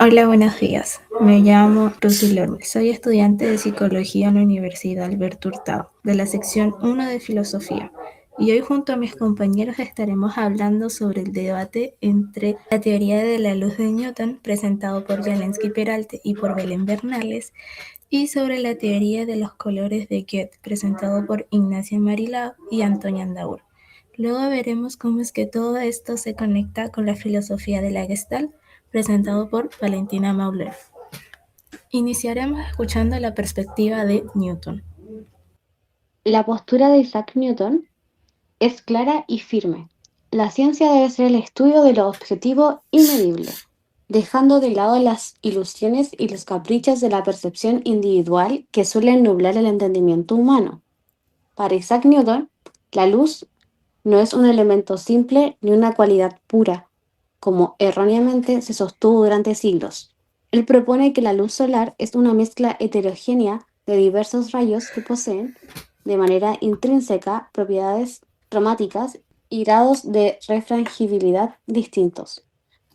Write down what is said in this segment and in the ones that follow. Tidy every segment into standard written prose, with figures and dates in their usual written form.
Hola, buenos días. Me llamo Lucy Lorme. Soy estudiante de Psicología en la Universidad Alberto Hurtado, de la sección 1 de Filosofía. Y hoy junto a mis compañeros estaremos hablando sobre el debate entre la teoría de la luz de Newton, presentado por Jelensky Peralte y por Belén Bernales, y sobre la teoría de los colores de Goethe, presentado por Ignacia Marilao y Antonia Andaur. Luego veremos cómo es que todo esto se conecta con la filosofía de la Gestalt, presentado por Valentina Mauller. Iniciaremos escuchando la perspectiva de Newton. La postura de Isaac Newton es clara y firme. La ciencia debe ser el estudio de lo objetivo y medible, dejando de lado las ilusiones y los caprichos de la percepción individual que suelen nublar el entendimiento humano. Para Isaac Newton, la luz no es un elemento simple ni una cualidad pura, como erróneamente se sostuvo durante siglos. Él propone que la luz solar es una mezcla heterogénea de diversos rayos que poseen, de manera intrínseca, propiedades cromáticas y grados de refrangibilidad distintos.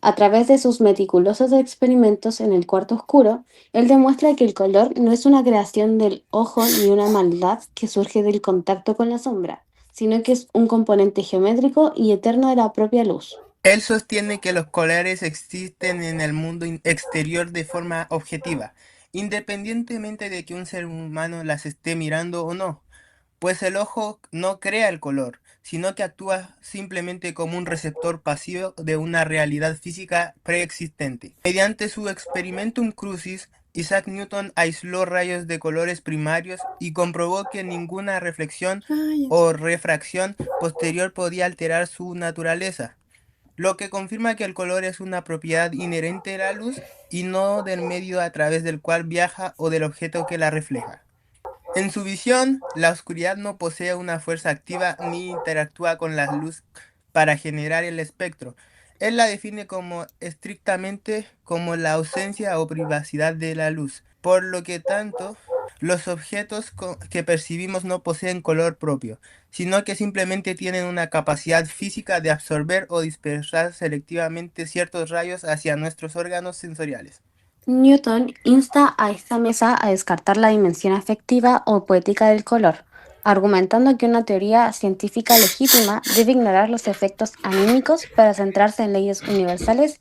A través de sus meticulosos experimentos en el cuarto oscuro, él demuestra que el color no es una creación del ojo ni una maldad que surge del contacto con la sombra, sino que es un componente geométrico y eterno de la propia luz. Él sostiene que los colores existen en el mundo exterior de forma objetiva, independientemente de que un ser humano las esté mirando o no, pues el ojo no crea el color, sino que actúa simplemente como un receptor pasivo de una realidad física preexistente. Mediante su experimentum crucis, Isaac Newton aisló rayos de colores primarios y comprobó que ninguna reflexión o refracción posterior podía alterar su naturaleza, lo que confirma que el color es una propiedad inherente de la luz y no del medio a través del cual viaja o del objeto que la refleja. En su visión, la oscuridad no posee una fuerza activa ni interactúa con la luz para generar el espectro. Él la define como estrictamente como la ausencia o privacidad de la luz, por lo que tanto los objetos que percibimos no poseen color propio, sino que simplemente tienen una capacidad física de absorber o dispersar selectivamente ciertos rayos hacia nuestros órganos sensoriales. Newton insta a esta mesa a descartar la dimensión afectiva o poética del color, argumentando que una teoría científica legítima debe ignorar los efectos anímicos para centrarse en leyes universales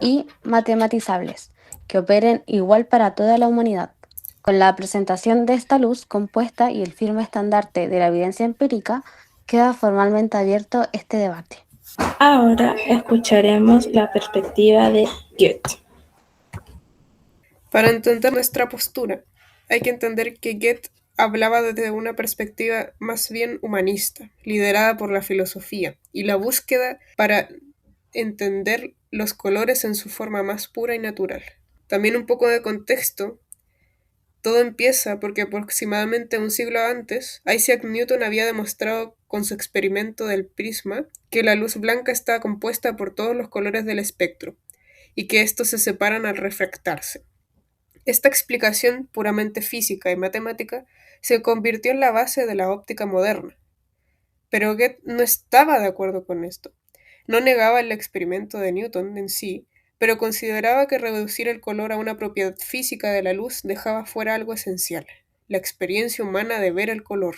y matematizables, que operen igual para toda la humanidad. Con la presentación de esta luz compuesta y el firme estandarte de la evidencia empírica, queda formalmente abierto este debate. Ahora escucharemos la perspectiva de Goethe. Para entender nuestra postura, hay que entender que Goethe hablaba desde una perspectiva más bien humanista, liderada por la filosofía y la búsqueda para entender los colores en su forma más pura y natural. También un poco de contexto. Todo empieza porque aproximadamente un siglo antes, Isaac Newton había demostrado con su experimento del prisma que la luz blanca está compuesta por todos los colores del espectro y que estos se separan al refractarse. Esta explicación puramente física y matemática se convirtió en la base de la óptica moderna. Pero Goethe no estaba de acuerdo con esto. No negaba el experimento de Newton en sí, pero consideraba que reducir el color a una propiedad física de la luz dejaba fuera algo esencial, la experiencia humana de ver el color.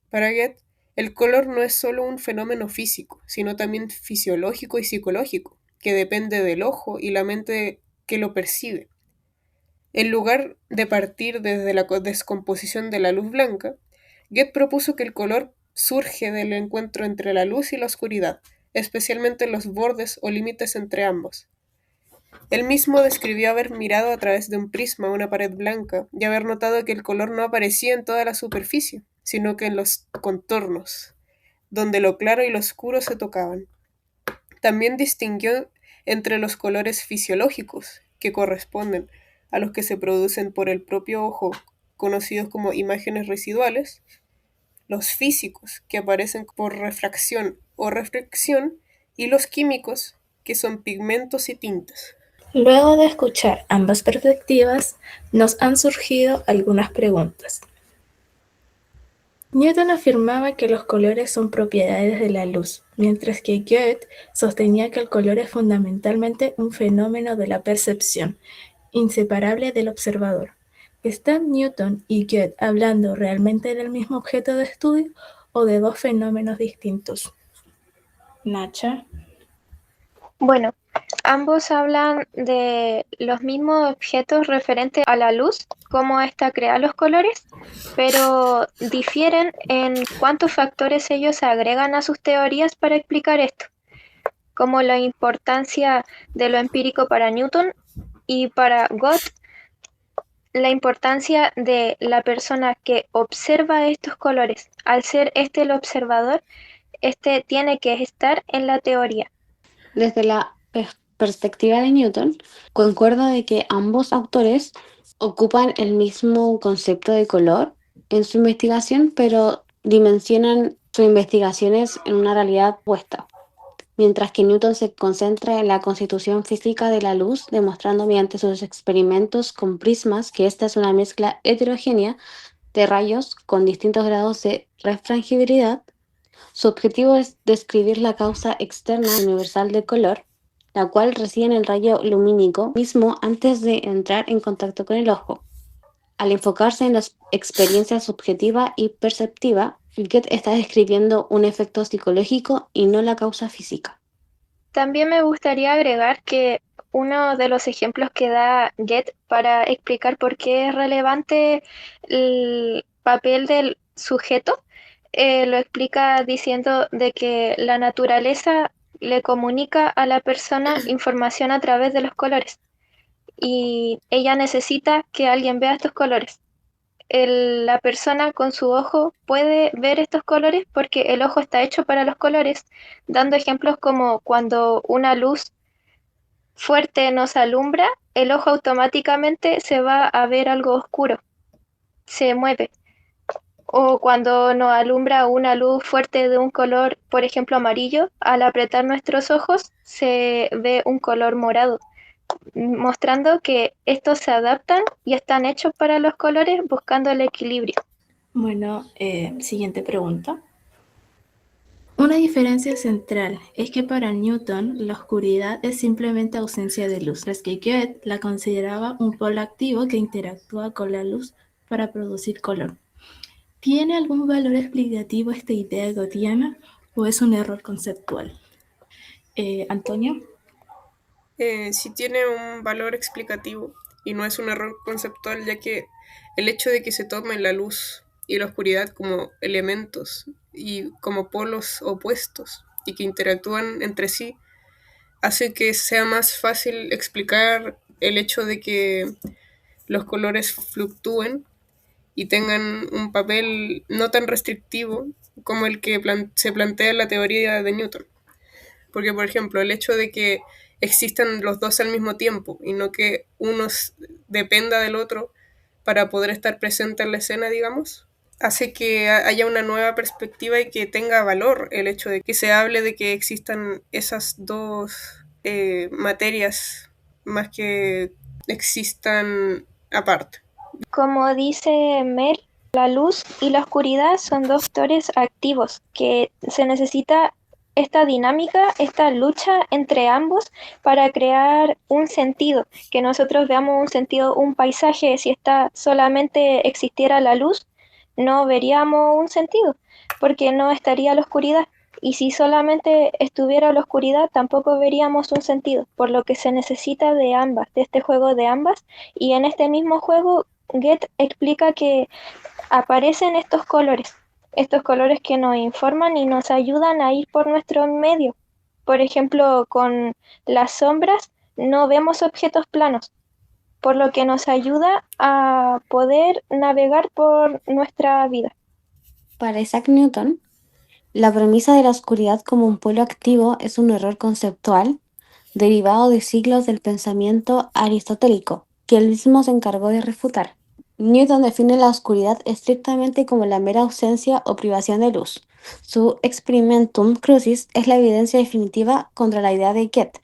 Para Goethe, el color no es solo un fenómeno físico, sino también fisiológico y psicológico, que depende del ojo y la mente que lo percibe. En lugar de partir desde la descomposición de la luz blanca, Goethe propuso que el color surge del encuentro entre la luz y la oscuridad, especialmente en los bordes o límites entre ambos. Él mismo describió haber mirado a través de un prisma una pared blanca y haber notado que el color no aparecía en toda la superficie, sino que en los contornos, donde lo claro y lo oscuro se tocaban. También distinguió entre los colores fisiológicos, que corresponden a los que se producen por el propio ojo, conocidos como imágenes residuales, los físicos, que aparecen por refracción o reflexión, y los químicos, que son pigmentos y tintas. Luego de escuchar ambas perspectivas, nos han surgido algunas preguntas. Newton afirmaba que los colores son propiedades de la luz, mientras que Goethe sostenía que el color es fundamentalmente un fenómeno de la percepción, inseparable del observador. ¿Están Newton y Goethe hablando realmente del mismo objeto de estudio o de dos fenómenos distintos? Nacha. Bueno, ambos hablan de los mismos objetos referentes a la luz, cómo ésta crea los colores, pero difieren en cuántos factores ellos agregan a sus teorías para explicar esto, como la importancia de lo empírico para Newton y para Goethe, la importancia de la persona que observa estos colores. Al ser este el observador, este tiene que estar en la teoría. Desde la perspectiva de Newton, concuerdo de que ambos autores ocupan el mismo concepto de color en su investigación, pero dimensionan sus investigaciones en una realidad opuesta. Mientras que Newton se concentra en la constitución física de la luz, demostrando mediante sus experimentos con prismas que esta es una mezcla heterogénea de rayos con distintos grados de refrangibilidad. Su objetivo es describir la causa externa universal del color, la cual reside en el rayo lumínico mismo antes de entrar en contacto con el ojo. Al enfocarse en la experiencia subjetiva y perceptiva, Goethe está describiendo un efecto psicológico y no la causa física. También me gustaría agregar que uno de los ejemplos que da Goethe para explicar por qué es relevante el papel del sujeto, lo explica diciendo de que la naturaleza le comunica a la persona información a través de los colores y ella necesita que alguien vea estos colores. La persona con su ojo puede ver estos colores porque el ojo está hecho para los colores, dando ejemplos como cuando una luz fuerte nos alumbra, el ojo automáticamente se va a ver algo oscuro, se mueve. O cuando nos alumbra una luz fuerte de un color, por ejemplo amarillo, al apretar nuestros ojos se ve un color morado, mostrando que estos se adaptan y están hechos para los colores buscando el equilibrio. Bueno, siguiente pregunta. Una diferencia central es que para Newton la oscuridad es simplemente ausencia de luz, mientras que Goethe la consideraba un polo activo que interactúa con la luz para producir color. ¿Tiene algún valor explicativo esta idea goetiana o es un error conceptual? Antonio. Sí tiene un valor explicativo y no es un error conceptual, ya que el hecho de que se tomen la luz y la oscuridad como elementos y como polos opuestos y que interactúan entre sí hace que sea más fácil explicar el hecho de que los colores fluctúen y tengan un papel no tan restrictivo como el que se plantea en la teoría de Newton. Porque, por ejemplo, el hecho de que existan los dos al mismo tiempo y no que uno dependa del otro para poder estar presente en la escena, digamos, hace que haya una nueva perspectiva y que tenga valor el hecho de que se hable de que existan esas dos materias más que existan aparte. Como dice Mel, la luz y la oscuridad son dos factores activos que se necesita esta dinámica, esta lucha entre ambos para crear un sentido, que nosotros veamos un sentido, un paisaje, si solamente existiera la luz, no veríamos un sentido, porque no estaría la oscuridad. Y si solamente estuviera la oscuridad, tampoco veríamos un sentido, por lo que se necesita de ambas, de este juego de ambas. Y en este mismo juego, Goethe explica que aparecen estos colores que nos informan y nos ayudan a ir por nuestro medio. Por ejemplo, con las sombras no vemos objetos planos, por lo que nos ayuda a poder navegar por nuestra vida. Para Isaac Newton, la premisa de la oscuridad como un polo activo es un error conceptual derivado de siglos del pensamiento aristotélico, que él mismo se encargó de refutar. Newton define la oscuridad estrictamente como la mera ausencia o privación de luz. Su experimentum crucis es la evidencia definitiva contra la idea de Goethe,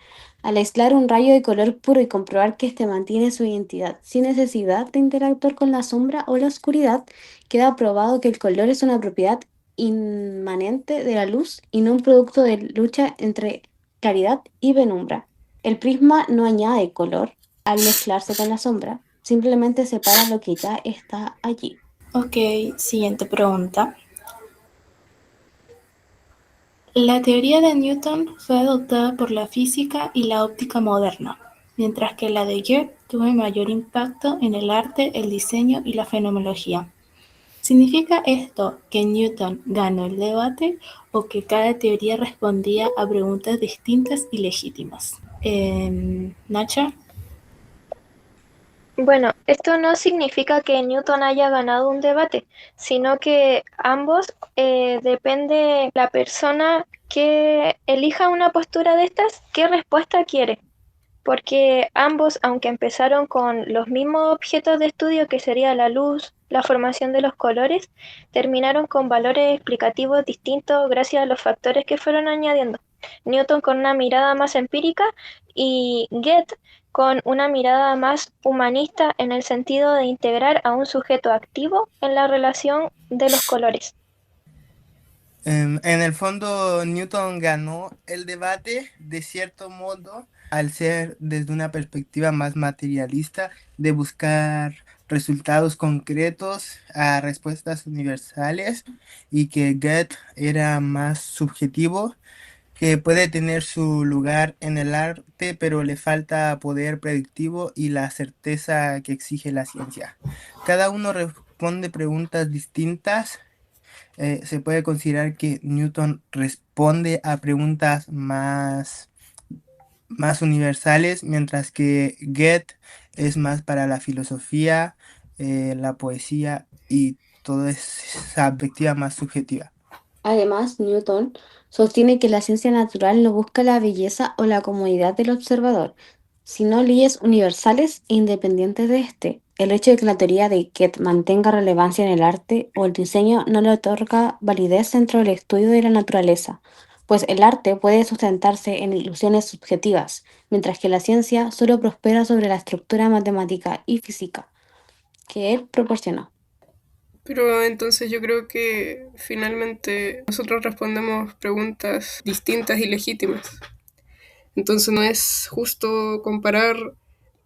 Al aislar un rayo de color puro y comprobar que éste mantiene su identidad sin necesidad de interactuar con la sombra o la oscuridad, queda probado que el color es una propiedad inmanente de la luz y no un producto de lucha entre claridad y penumbra. El prisma no añade color al mezclarse con la sombra, simplemente separa lo que ya está allí. Ok, siguiente pregunta. La teoría de Newton fue adoptada por la física y la óptica moderna, mientras que la de Goethe tuvo mayor impacto en el arte, el diseño y la fenomenología. ¿Significa esto que Newton ganó el debate o que cada teoría respondía a preguntas distintas y legítimas? Nacha. Bueno, esto no significa que Newton haya ganado un debate, sino que ambos depende la persona que elija una postura de estas, qué respuesta quiere. Porque ambos, aunque empezaron con los mismos objetos de estudio que sería la luz, la formación de los colores, terminaron con valores explicativos distintos gracias a los factores que fueron añadiendo. Newton con una mirada más empírica y Goethe con una mirada más humanista en el sentido de integrar a un sujeto activo en la relación de los colores. En el fondo, Newton ganó el debate de cierto modo al ser desde una perspectiva más materialista de buscar resultados concretos a respuestas universales y que Goethe era más subjetivo, que puede tener su lugar en el arte, pero le falta poder predictivo y la certeza que exige la ciencia. Cada uno responde preguntas distintas. Se puede considerar que Newton responde a preguntas más universales, mientras que Goethe es más para la filosofía, la poesía y toda esa perspectiva más subjetiva. Además, Newton sostiene que la ciencia natural no busca la belleza o la comodidad del observador, sino leyes universales e independientes de éste. El hecho de que la teoría de Goethe mantenga relevancia en el arte o el diseño no le otorga validez dentro del estudio de la naturaleza, pues el arte puede sustentarse en ilusiones subjetivas, mientras que la ciencia solo prospera sobre la estructura matemática y física que él proporcionó. Pero entonces yo creo que finalmente nosotros respondemos preguntas distintas y legítimas. Entonces no es justo comparar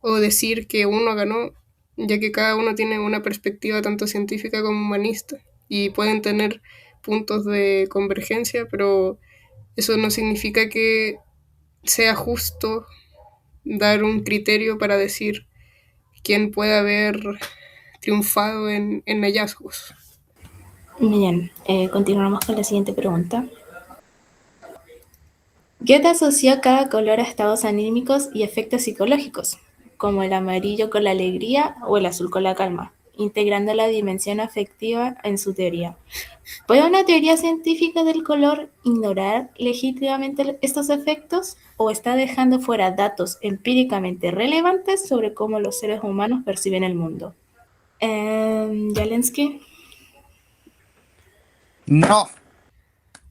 o decir que uno ganó, ya que cada uno tiene una perspectiva tanto científica como humanista y pueden tener puntos de convergencia, pero eso no significa que sea justo dar un criterio para decir quién puede haber triunfado en hallazgos. Bien, continuamos con la siguiente pregunta. Goethe asoció cada color a estados anímicos y efectos psicológicos, como el amarillo con la alegría o el azul con la calma, integrando la dimensión afectiva en su teoría. ¿Puede una teoría científica del color ignorar legítimamente estos efectos o está dejando fuera datos empíricamente relevantes sobre cómo los seres humanos perciben el mundo? Jalensky. No,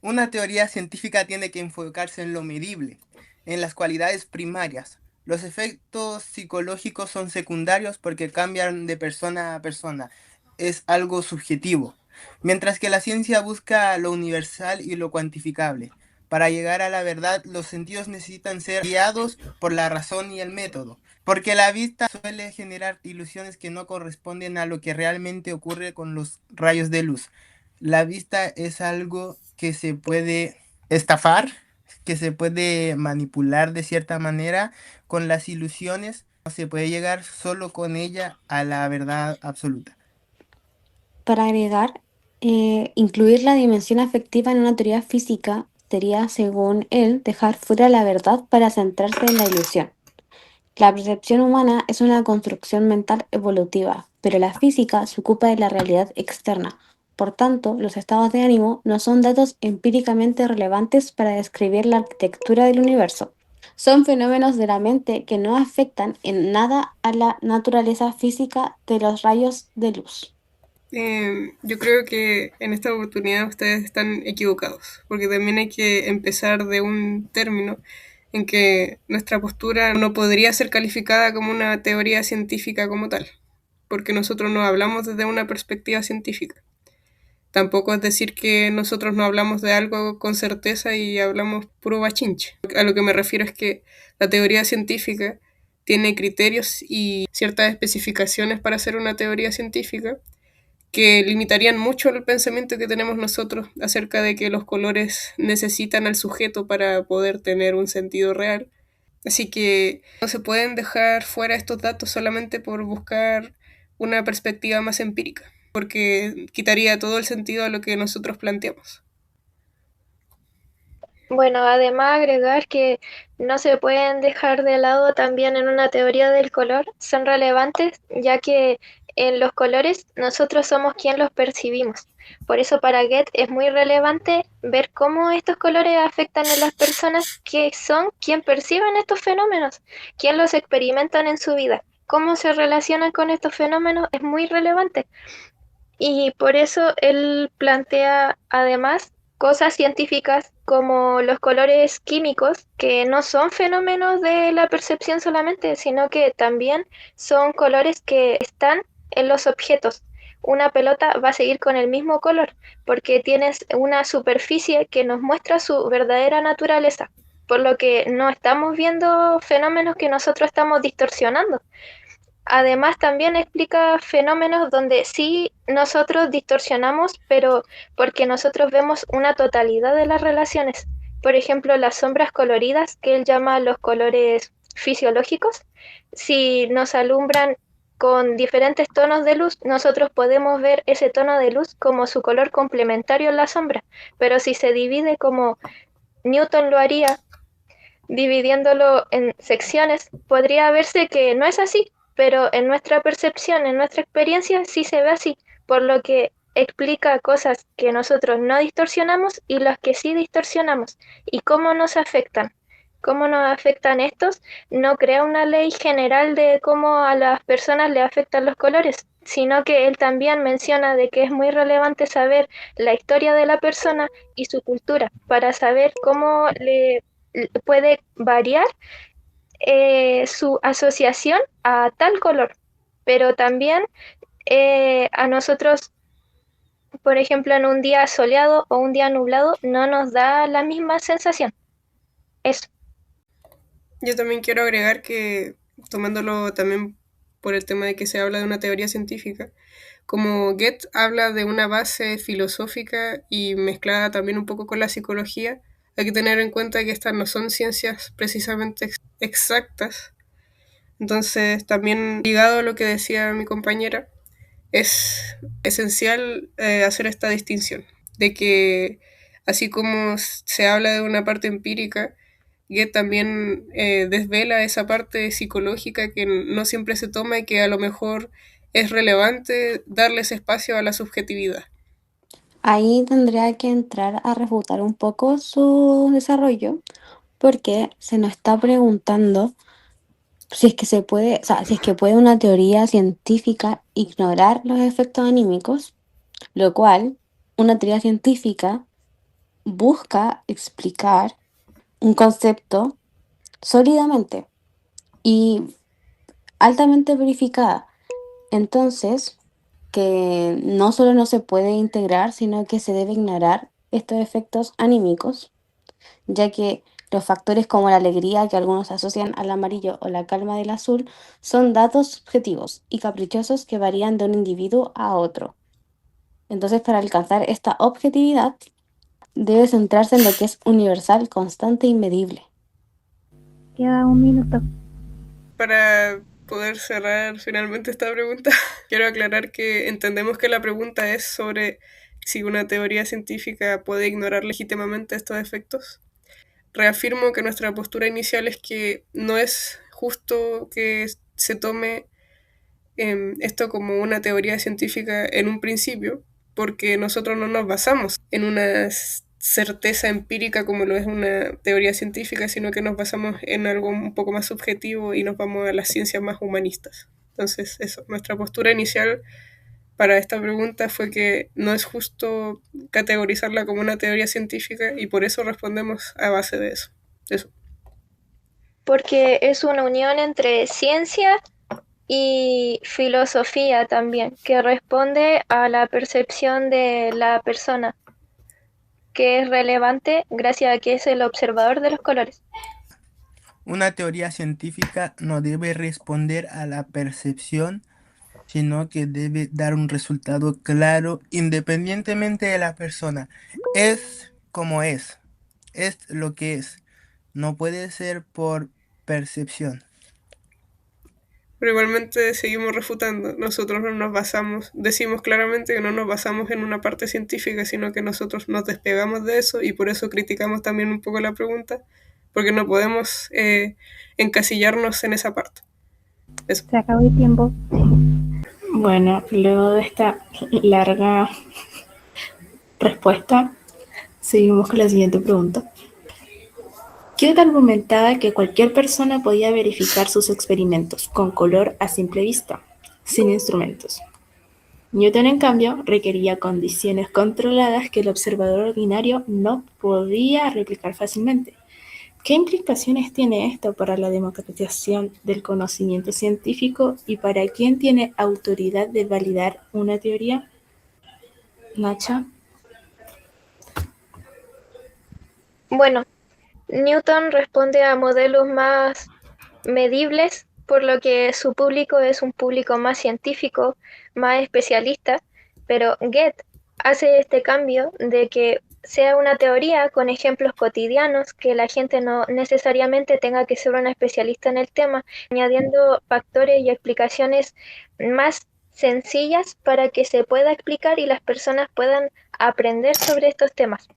una teoría científica tiene que enfocarse en lo medible, en las cualidades primarias. Los efectos psicológicos son secundarios porque cambian de persona a persona. Es algo subjetivo. Mientras que la ciencia busca lo universal y lo cuantificable. Para llegar a la verdad, los sentidos necesitan ser guiados por la razón y el método, porque la vista suele generar ilusiones que no corresponden a lo que realmente ocurre con los rayos de luz. La vista es algo que se puede estafar, que se puede manipular de cierta manera con las ilusiones. No se puede llegar solo con ella a la verdad absoluta. Para agregar, incluir la dimensión afectiva en una teoría física sería, según él, dejar fuera la verdad para centrarse en la ilusión. La percepción humana es una construcción mental evolutiva, pero la física se ocupa de la realidad externa. Por tanto, los estados de ánimo no son datos empíricamente relevantes para describir la arquitectura del universo. Son fenómenos de la mente que no afectan en nada a la naturaleza física de los rayos de luz. Yo creo que en esta oportunidad ustedes están equivocados, porque también hay que empezar de un término en que nuestra postura no podría ser calificada como una teoría científica como tal, porque nosotros no hablamos desde una perspectiva científica. Tampoco es decir que nosotros no hablamos de algo con certeza y hablamos puro bachinche. A lo que me refiero es que la teoría científica tiene criterios y ciertas especificaciones para ser una teoría científica que limitarían mucho el pensamiento que tenemos nosotros acerca de que los colores necesitan al sujeto para poder tener un sentido real. Así que no se pueden dejar fuera estos datos solamente por buscar una perspectiva más empírica, porque quitaría todo el sentido a lo que nosotros planteamos. Bueno, además agregar que no se pueden dejar de lado también en una teoría del color, son relevantes ya que en los colores nosotros somos quien los percibimos. Por eso para Goethe es muy relevante ver cómo estos colores afectan en las personas que son quien perciben estos fenómenos, quien los experimentan en su vida. Cómo se relacionan con estos fenómenos es muy relevante. Y por eso él plantea además cosas científicas como los colores químicos, que no son fenómenos de la percepción solamente, sino que también son colores que están en los objetos. Una pelota va a seguir con el mismo color porque tienes una superficie que nos muestra su verdadera naturaleza, por lo que no estamos viendo fenómenos que nosotros estamos distorsionando. Además, también explica fenómenos donde sí nosotros distorsionamos, pero porque nosotros vemos una totalidad de las relaciones. Por ejemplo, las sombras coloridas, que él llama los colores fisiológicos, si nos alumbran con diferentes tonos de luz, nosotros podemos ver ese tono de luz como su color complementario en la sombra, pero si se divide como Newton lo haría, dividiéndolo en secciones, podría verse que no es así, pero en nuestra percepción, en nuestra experiencia, sí se ve así, por lo que explica cosas que nosotros no distorsionamos y las que sí distorsionamos, y cómo nos afectan. Cómo nos afectan estos, no crea una ley general de cómo a las personas le afectan los colores, sino que él también menciona de que es muy relevante saber la historia de la persona y su cultura para saber cómo le puede variar su asociación a tal color, pero también a nosotros, por ejemplo, en un día soleado o un día nublado, no nos da la misma sensación. Eso. Yo también quiero agregar que, tomándolo también por el tema de que se habla de una teoría científica, como Goethe habla de una base filosófica y mezclada también un poco con la psicología, hay que tener en cuenta que estas no son ciencias precisamente exactas. Entonces, también ligado a lo que decía mi compañera, es esencial hacer esta distinción, de que así como se habla de una parte empírica, Goethe también desvela esa parte psicológica que no siempre se toma y que a lo mejor es relevante darle ese espacio a la subjetividad. Ahí tendría que entrar a refutar un poco su desarrollo, porque se nos está preguntando si es que se puede, o sea, si es que puede una teoría científica ignorar los efectos anímicos, lo cual una teoría científica busca explicar un concepto sólidamente y altamente verificada. Entonces, que no solo no se puede integrar, sino que se debe ignorar estos efectos anímicos, ya que los factores como la alegría que algunos asocian al amarillo o la calma del azul son datos subjetivos y caprichosos que varían de un individuo a otro. Entonces, para alcanzar esta objetividad, debe centrarse en lo que es universal, constante y medible. Queda un minuto. Para poder cerrar finalmente esta pregunta, quiero aclarar que entendemos que la pregunta es sobre si una teoría científica puede ignorar legítimamente estos efectos. Reafirmo que nuestra postura inicial es que no es justo que se tome esto como una teoría científica en un principio, porque nosotros no nos basamos en una certeza empírica como lo es una teoría científica, sino que nos basamos en algo un poco más subjetivo y nos vamos a las ciencias más humanistas. Entonces, eso, nuestra postura inicial para esta pregunta fue que no es justo categorizarla como una teoría científica y por eso respondemos a base de eso. Eso. porque es una unión entre ciencia y filosofía también, que responde a la percepción de la persona, que es relevante gracias a que es el observador de los colores. Una teoría científica no debe responder a la percepción, sino que debe dar un resultado claro independientemente de la persona. Es como es lo que es. No puede ser por percepción. Pero igualmente seguimos refutando. Nosotros no nos basamos, decimos claramente que no nos basamos en una parte científica, sino que nosotros nos despegamos de eso y por eso criticamos también un poco la pregunta, porque no podemos encasillarnos en esa parte. Eso. Se acabó el tiempo. Bueno, luego de esta larga respuesta, seguimos con la siguiente pregunta. Kyoto argumentaba que cualquier persona podía verificar sus experimentos con color a simple vista, sin instrumentos. Newton, en cambio, requería condiciones controladas que el observador ordinario no podía replicar fácilmente. ¿Qué implicaciones tiene esto para la democratización del conocimiento científico y para quién tiene autoridad de validar una teoría? Nacha. Bueno, Newton responde a modelos más medibles, por lo que su público es un público más científico, más especialista, pero Goethe hace este cambio de que sea una teoría con ejemplos cotidianos, que la gente no necesariamente tenga que ser una especialista en el tema, añadiendo factores y explicaciones más sencillas para que se pueda explicar y las personas puedan aprender sobre estos temas.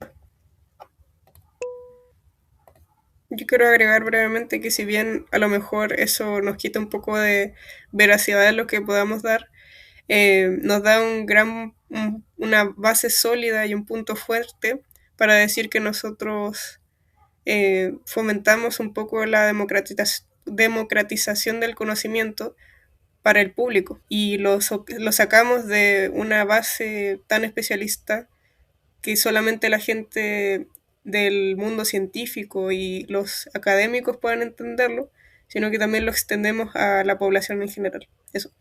Yo quiero agregar brevemente que si bien a lo mejor eso nos quita un poco de veracidad en lo que podamos dar, nos da una base sólida y un punto fuerte para decir que nosotros fomentamos un poco la democratización del conocimiento para el público y lo sacamos de una base tan especialista que solamente la gente del mundo científico y los académicos puedan entenderlo, sino que también lo extendemos a la población en general. Eso.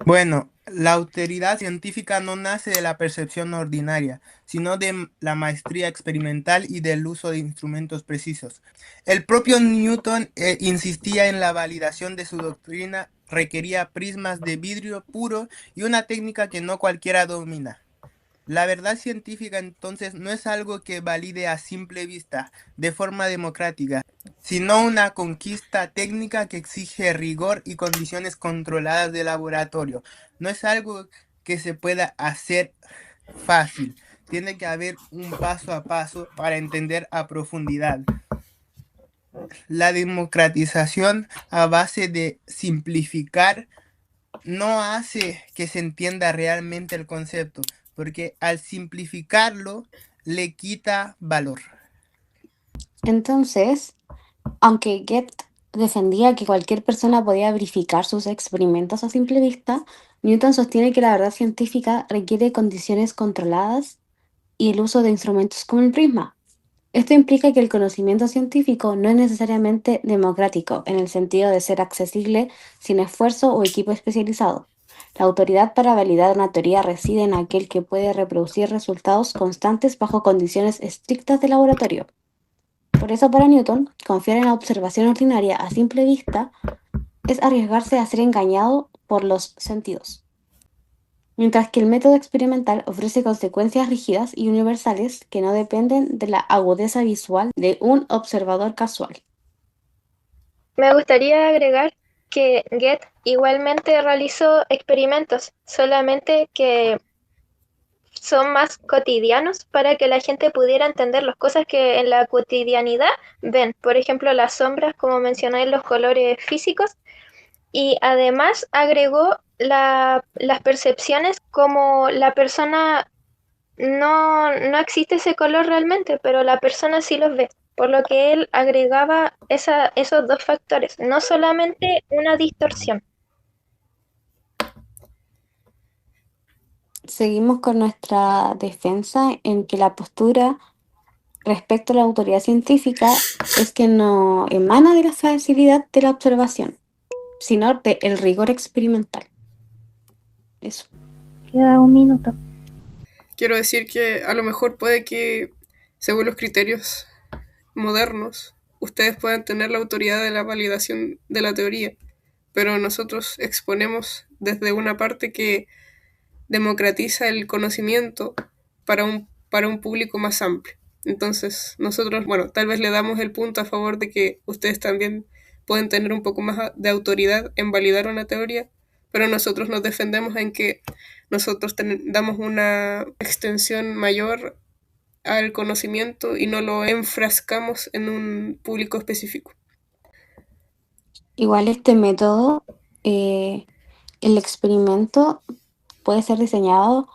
Bueno, la autoridad científica no nace de la percepción ordinaria, sino de la maestría experimental y del uso de instrumentos precisos. El propio Newton insistía en la validación de su doctrina, requería prismas de vidrio puro y una técnica que no cualquiera domina. La verdad científica entonces no es algo que valide a simple vista, de forma democrática, sino una conquista técnica que exige rigor y condiciones controladas de laboratorio. No es algo que se pueda hacer fácil. Tiene que haber un paso a paso para entender a profundidad. La democratización a base de simplificar no hace que se entienda realmente el concepto, porque al simplificarlo le quita valor. Entonces, aunque Goethe defendía que cualquier persona podía verificar sus experimentos a simple vista, Newton sostiene que la verdad científica requiere condiciones controladas y el uso de instrumentos como el prisma. Esto implica que el conocimiento científico no es necesariamente democrático en el sentido de ser accesible sin esfuerzo o equipo especializado. La autoridad para validar una teoría reside en aquel que puede reproducir resultados constantes bajo condiciones estrictas de laboratorio. Por eso para Newton, confiar en la observación ordinaria a simple vista es arriesgarse a ser engañado por los sentidos, mientras que el método experimental ofrece consecuencias rígidas y universales que no dependen de la agudeza visual de un observador casual. Me gustaría agregar que Goethe igualmente realizó experimentos, solamente que son más cotidianos para que la gente pudiera entender las cosas que en la cotidianidad ven. Por ejemplo, las sombras, como mencioné, los colores físicos. Y además agregó las percepciones como la persona no existe ese color realmente, pero la persona sí los ve. Por lo que él agregaba esos dos factores, no solamente una distorsión. Seguimos con nuestra defensa en que la postura respecto a la autoridad científica es que no emana de la facilidad de la observación, sino del rigor experimental. Eso. Queda un minuto. Quiero decir que a lo mejor puede que, según los criterios modernos, ustedes puedan tener la autoridad de la validación de la teoría, pero nosotros exponemos desde una parte que democratiza el conocimiento para un público más amplio. Entonces, nosotros, bueno, tal vez le damos el punto a favor de que ustedes también pueden tener un poco más de autoridad en validar una teoría, pero nosotros nos defendemos en que nosotros damos una extensión mayor al conocimiento y no lo enfrascamos en un público específico. Igual este método, el experimento puede ser diseñado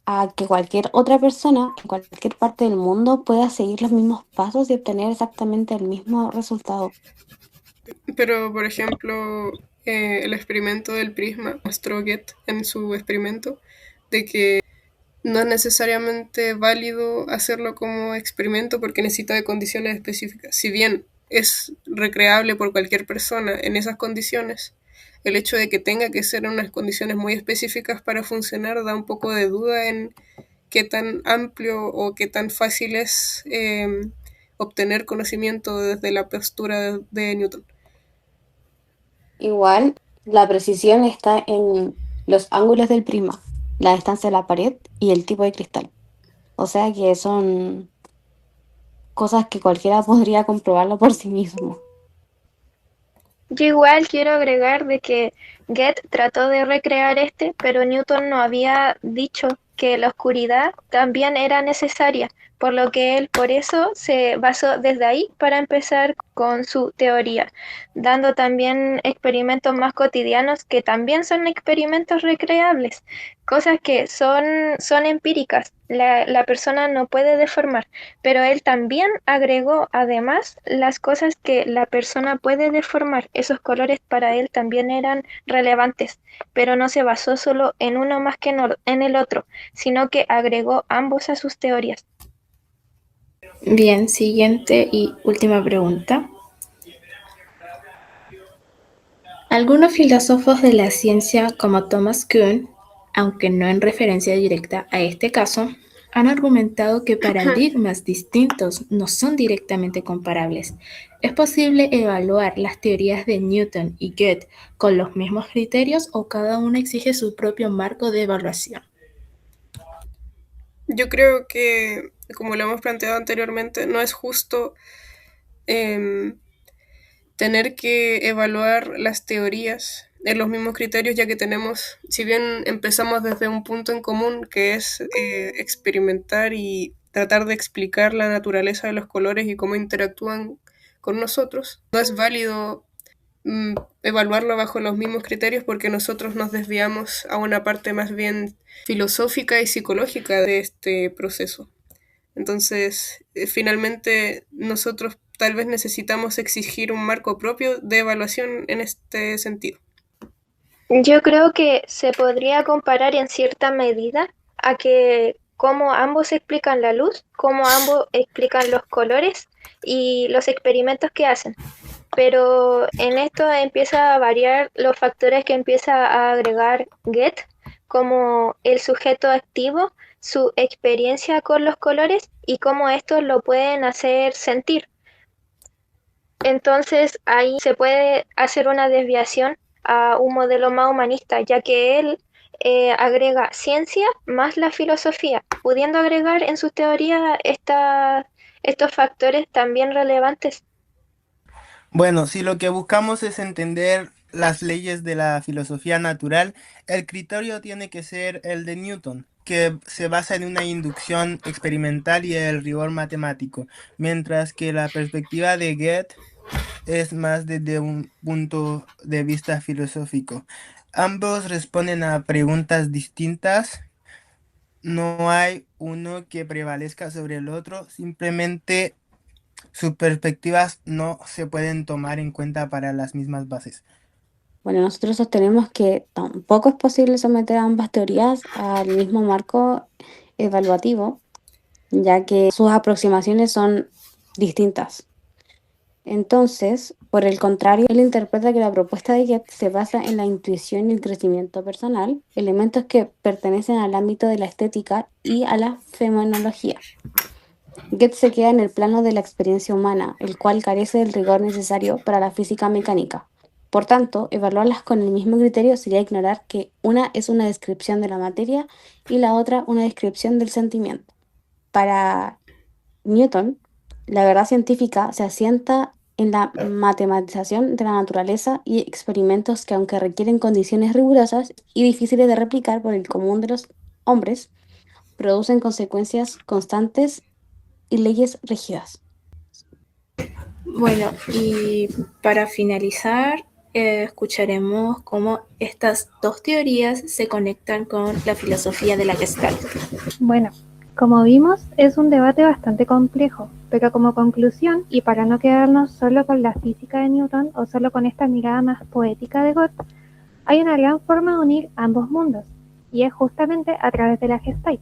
a que cualquier otra persona en cualquier parte del mundo pueda seguir los mismos pasos y obtener exactamente el mismo resultado. Pero, por ejemplo, el experimento del prisma mostró Get en su experimento de que no es necesariamente válido hacerlo como experimento porque necesita de condiciones específicas. Si bien es recreable por cualquier persona en esas condiciones, el hecho de que tenga que ser en unas condiciones muy específicas para funcionar da un poco de duda en qué tan amplio o qué tan fácil es obtener conocimiento desde la postura de Newton. Igual, la precisión está en los ángulos del prisma, la distancia de la pared y el tipo de cristal. O sea que son cosas que cualquiera podría comprobarlo por sí mismo. Yo igual quiero agregar de que Get trató de recrear pero Newton no había dicho que la oscuridad también era necesaria, por lo que él por eso se basó desde ahí para empezar con su teoría, dando también experimentos más cotidianos que también son experimentos recreables, cosas que son empíricas, la persona no puede deformar, pero él también agregó además las cosas que la persona puede deformar. Esos colores para él también eran relevantes, pero no se basó solo en uno más que en el otro, sino que agregó ambos a sus teorías. Bien, siguiente y última pregunta. Algunos filósofos de la ciencia, como Thomas Kuhn, aunque no en referencia directa a este caso, han argumentado que paradigmas distintos no son directamente comparables. ¿Es posible evaluar las teorías de Newton y Goethe con los mismos criterios o cada una exige su propio marco de evaluación? Yo creo que, como lo hemos planteado anteriormente, no es justo tener que evaluar las teorías en los mismos criterios, ya que tenemos, si bien empezamos desde un punto en común, que es experimentar y tratar de explicar la naturaleza de los colores y cómo interactúan con nosotros, no es válido evaluarlo bajo los mismos criterios porque nosotros nos desviamos a una parte más bien filosófica y psicológica de este proceso. Entonces, finalmente nosotros tal vez necesitamos exigir un marco propio de evaluación en este sentido. Yo creo que se podría comparar en cierta medida a que cómo ambos explican la luz, cómo ambos explican los colores y los experimentos que hacen. Pero en esto empieza a variar los factores que empieza a agregar Get, como el sujeto activo, su experiencia con los colores y cómo estos lo pueden hacer sentir. Entonces ahí se puede hacer una desviación a un modelo más humanista, ya que él agrega ciencia más la filosofía, pudiendo agregar en su teoría estos factores también relevantes. Bueno, si lo que buscamos es entender las leyes de la filosofía natural, el criterio tiene que ser el de Newton, que se basa en una inducción experimental y el rigor matemático, mientras que la perspectiva de Goethe es más desde un punto de vista filosófico. Ambos responden a preguntas distintas. No hay uno que prevalezca sobre el otro, simplemente sus perspectivas no se pueden tomar en cuenta para las mismas bases. Bueno, nosotros sostenemos que tampoco es posible someter ambas teorías al mismo marco evaluativo, ya que sus aproximaciones son distintas. Entonces, por el contrario, él interpreta que la propuesta de Goethe se basa en la intuición y el crecimiento personal, elementos que pertenecen al ámbito de la estética y a la fenomenología. Goethe se queda en el plano de la experiencia humana, el cual carece del rigor necesario para la física mecánica. Por tanto, evaluarlas con el mismo criterio sería ignorar que una es una descripción de la materia y la otra una descripción del sentimiento. Para Newton, la verdad científica se asienta en la matematización de la naturaleza y experimentos que, aunque requieren condiciones rigurosas y difíciles de replicar por el común de los hombres, producen consecuencias constantes y leyes rígidas. Bueno, y para finalizar, escucharemos cómo estas dos teorías se conectan con la filosofía de la Gestalt. Bueno, como vimos, es un debate bastante complejo, pero como conclusión, y para no quedarnos solo con la física de Newton o solo con esta mirada más poética de Goethe, hay una gran forma de unir ambos mundos, y es justamente a través de la Gestalt.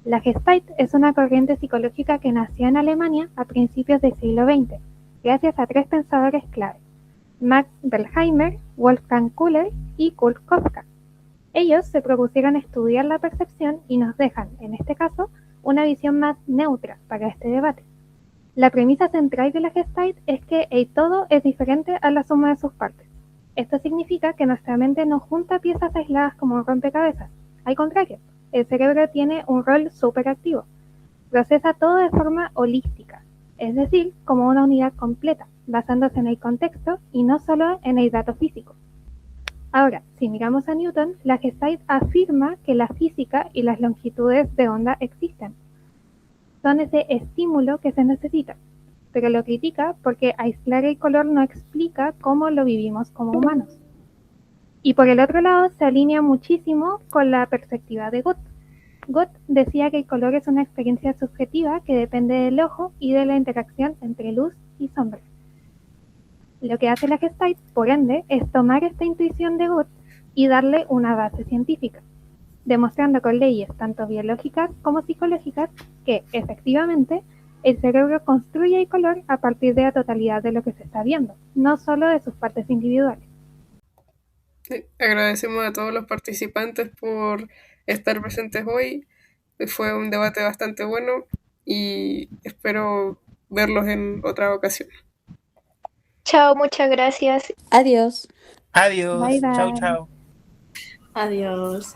La Gestalt es una corriente psicológica que nació en Alemania a principios del siglo XX, gracias a tres pensadores clave: Max Berlheimer, Wolfgang Köhler y Kurt Kafka. Ellos se propusieron estudiar la percepción y nos dejan, en este caso, una visión más neutra para este debate. La premisa central de la Gestalt es que el todo es diferente a la suma de sus partes. Esto significa que nuestra mente no junta piezas aisladas como un rompecabezas. Al contrario, el cerebro tiene un rol superactivo. Procesa todo de forma holística, es decir, como una unidad completa, basándose en el contexto y no solo en el dato físico. Ahora, si miramos a Newton, la Gestalt afirma que la física y las longitudes de onda existen. Son ese estímulo que se necesita, pero lo critica porque aislar el color no explica cómo lo vivimos como humanos. Y por el otro lado, se alinea muchísimo con la perspectiva de Goethe. Goethe decía que el color es una experiencia subjetiva que depende del ojo y de la interacción entre luz y sombra. Lo que hace la Gestalt, por ende, es tomar esta intuición de Goethe y darle una base científica, demostrando con leyes tanto biológicas como psicológicas que, efectivamente, el cerebro construye el color a partir de la totalidad de lo que se está viendo, no solo de sus partes individuales. Sí, agradecemos a todos los participantes por estar presentes hoy. Fue un debate bastante bueno y espero verlos en otra ocasión. Chao, muchas gracias. Adiós. Adiós. Bye Chau, bye. chau. Adiós.